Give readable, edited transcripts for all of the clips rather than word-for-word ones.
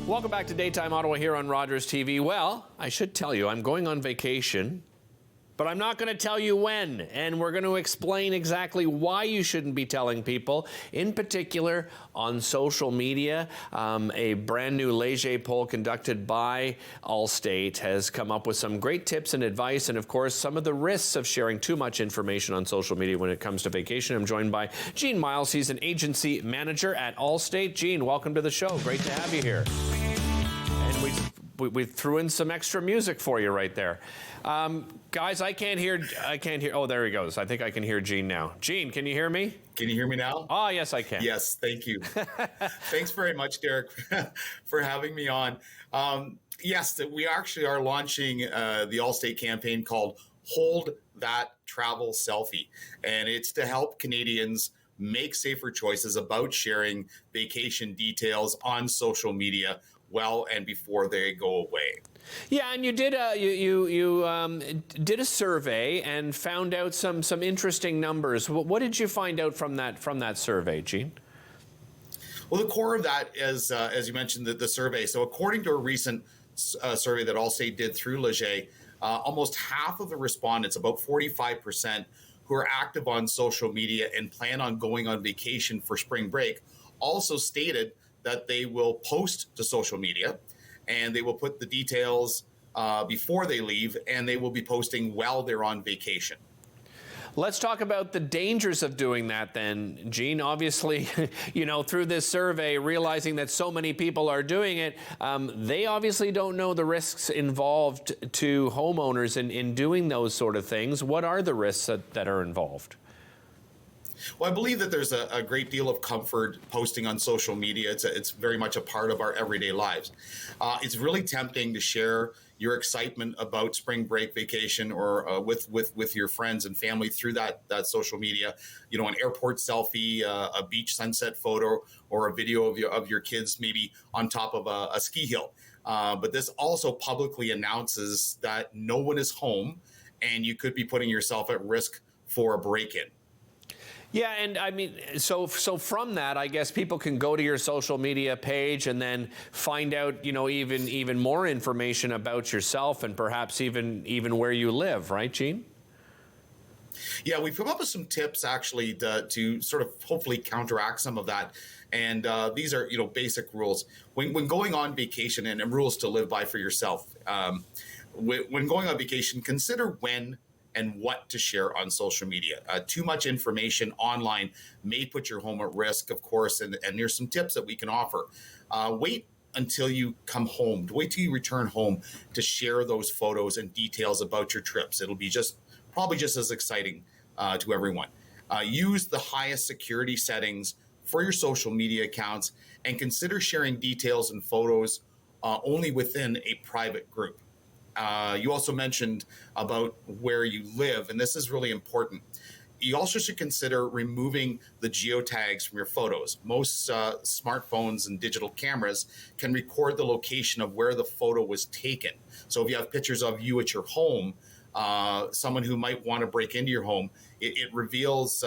Welcome back to Daytime Ottawa here on Rogers TV. Well, I should tell you, I'm going on vacation, but I'm not going to tell you when. And we're going to explain exactly why you shouldn't be telling people, in particular on social media. A brand new Leger poll conducted by Allstate has come up with some great tips and advice, and of course, some of the risks of sharing too much information on social media when it comes to vacation. I'm joined by Gene Miles. He's an agency manager at Allstate. Gene, welcome to the show. Great to have you here. And we threw in some extra music for you right there. Guys, I can't hear. Oh, there he goes. I think I can hear Gene now. Gene, can you hear me? Can you hear me now? Oh, yes, I can. Yes, thank you. Thanks very much, Derek, for having me on. Yes, we actually are launching the Allstate campaign called Hold That Travel Selfie. And it's to help Canadians make safer choices about sharing vacation details on social media well and before they go away. Yeah, and you did did a survey and found out some interesting numbers. What did you find out from that survey, Gene? Well, the core of that is, as you mentioned, the survey. So according to a recent survey that Allstate did through Leger, almost half of the respondents, about 45%, who are active on social media and plan on going on vacation for spring break, also stated that they will post to social media and they will put the details before they leave, and they will be posting while they're on vacation. Let's talk about the dangers of doing that then, Gene. Obviously, through this survey, realizing that so many people are doing it, they obviously don't know the risks involved to homeowners in doing those sort of things. What are the risks that are involved? Well, I believe that there's a great deal of comfort posting on social media. It's very much a part of our everyday lives. It's really tempting to share your excitement about spring break vacation or with your friends and family through that social media. An airport selfie, a beach sunset photo, or a video of your kids maybe on top of a ski hill. But this also publicly announces that no one is home, and you could be putting yourself at risk for a break-in. Yeah, and I mean, so from that, I guess people can go to your social media page and then find out, even more information about yourself and perhaps even where you live, right, Gene? Yeah, we've come up with some tips actually to sort of hopefully counteract some of that. And these are, basic rules. When going on vacation, and rules to live by for yourself, when going on vacation, consider when and what to share on social media. Too much information online may put your home at risk, of course, and there's some tips that we can offer. Wait until you come home. Wait till you return home to share those photos and details about your trips. It'll be probably just as exciting to everyone. Use the highest security settings for your social media accounts, and consider sharing details and photos only within a private group. You also mentioned about where you live, and this is really important. You also should consider removing the geotags from your photos. Most smartphones and digital cameras can record the location of where the photo was taken. So if you have pictures of you at your home, someone who might want to break into your home, it reveals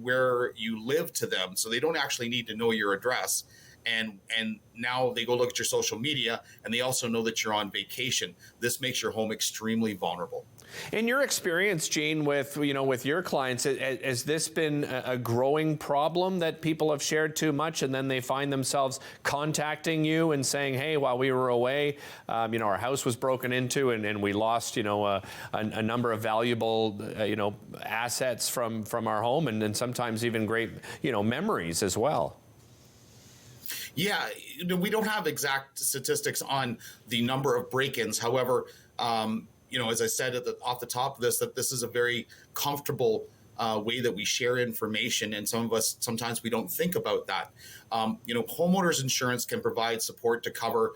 where you live to them, so they don't actually need to know your address. And now they go look at your social media, and they also know that you're on vacation. This makes your home extremely vulnerable. In your experience, Gene, with your clients, has this been a growing problem that people have shared too much, and then they find themselves contacting you and saying, "Hey, while we were away, our house was broken into, and we lost, a number of valuable, assets from our home, and then sometimes even great, memories as well." Yeah, we don't have exact statistics on the number of break-ins. However, as I said off the top of this, that this is a very comfortable way that we share information, and some of us, sometimes we don't think about that. Homeowners insurance can provide support to cover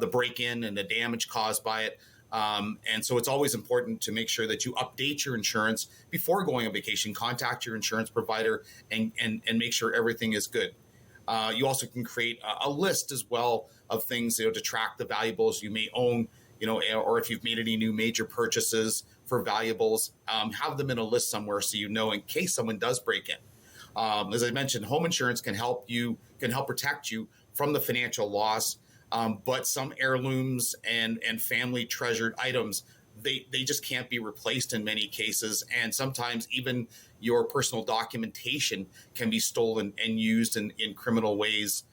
the break-in and the damage caused by it. And so it's always important to make sure that you update your insurance before going on vacation. Contact your insurance provider and make sure everything is good. You also can create a list as well of things to track the valuables you may own, or if you've made any new major purchases for valuables, have them in a list somewhere so in case someone does break in. As I mentioned, home insurance can help protect you from the financial loss. but some heirlooms and family treasured items, they just can't be replaced in many cases. And sometimes even your personal documentation can be stolen and used in criminal ways.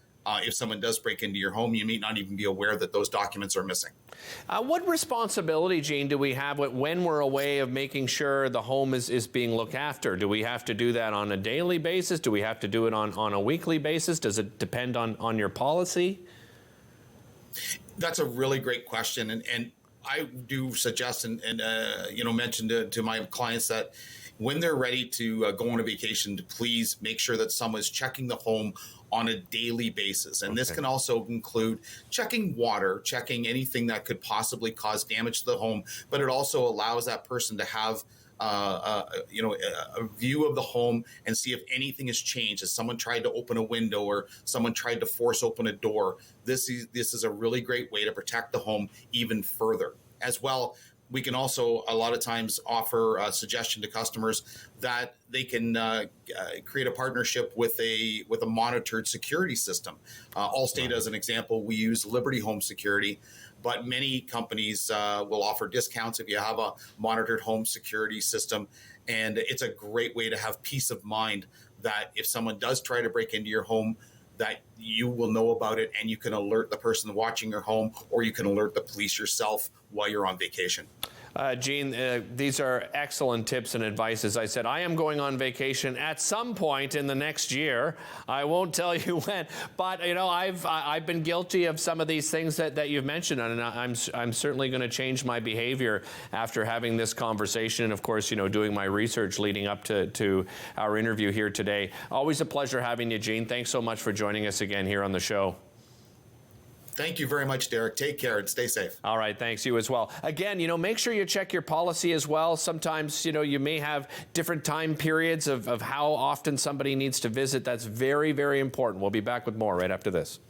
If someone does break into your home, you may not even be aware that those documents are missing. What responsibility, Gene, do we have when we're away of making sure the home is being looked after? Do we have to do that on a daily basis? Do we have to do it on a weekly basis? Does it depend on your policy? That's a really great question. And I do suggest and mention to my clients that when they're ready to go on a vacation, to please make sure that someone's checking the home on a daily basis. And this can also include checking water, checking anything that could possibly cause damage to the home, but it also allows that person to have a view of the home and see if anything has changed. If someone tried to open a window or someone tried to force open a door, this is a really great way to protect the home even further. As well, we can also a lot of times offer a suggestion to customers that they can create a partnership with a monitored security system. Allstate, as an example, we use Liberty Home Security, but many companies will offer discounts if you have a monitored home security system. And it's a great way to have peace of mind that if someone does try to break into your home, that you will know about it and you can alert the person watching your home, or you can alert the police yourself while you're on vacation. Gene, these are excellent tips and advice. As I said, I am going on vacation at some point in the next year. I won't tell you when, but I've been guilty of some of these things that you've mentioned, and I'm certainly going to change my behavior after having this conversation, and of course, doing my research leading up to our interview here today. Always a pleasure having you, Gene. Thanks so much for joining us again here on the show. Thank you very much, Derek. Take care and stay safe. All right. Thanks. You as well. Again, make sure you check your policy as well. Sometimes, you may have different time periods of how often somebody needs to visit. That's very, very important. We'll be back with more right after this.